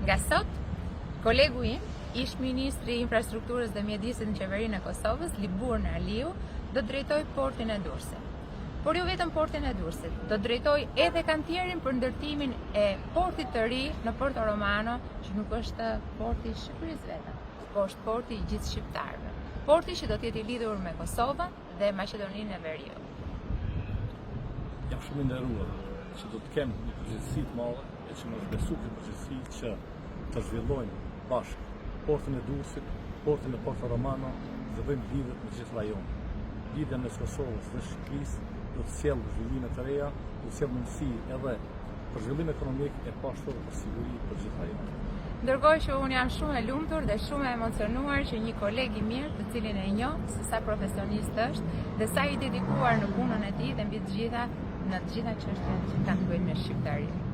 Nga sot, kolegu im, ish ministri i infrastrukturës dhe mjedisit në qeverinë e Kosovës, Libur Aliu, do drejtoj portin e Durrësit. Por jo vetëm portin e Durrësit, do drejtoj edhe kantierin për ndërtimin e portit të ri në Porto Romano, që nuk është porti i Shqipërisë vetëm, por është porti i gjithë shqiptarëve. Porti që do të jetë i lidhur me Kosovën dhe Maqedoninë e Veriut. Jam shumë i nderuar që do të kemë një përgjegjësi të madhe e që më besu këtë përgjegjësi që të zhvillojmë bashkë portin e Durrësit, portin e Porto Romano dhe bëjmë lidhjet me gjithë rajonin. Lidhja mes Kosovës dhe Shqipërisë do të sjellë zhvillime të reja, do të sjellë mundësi edhe për zhvillim ekonomik e pashtur për siguri për gjithë rajonin. Ndërkohë që unë jam shumë e lumtur dhe shumë e emocionuar që një koleg i mirë, të cilin e njoh se sa profesionist është dhe sa i dedikuar në punën e tij dhe mbi të gjitha në të gjitha çështjet që kanë të bëjnë me shqiptarinë.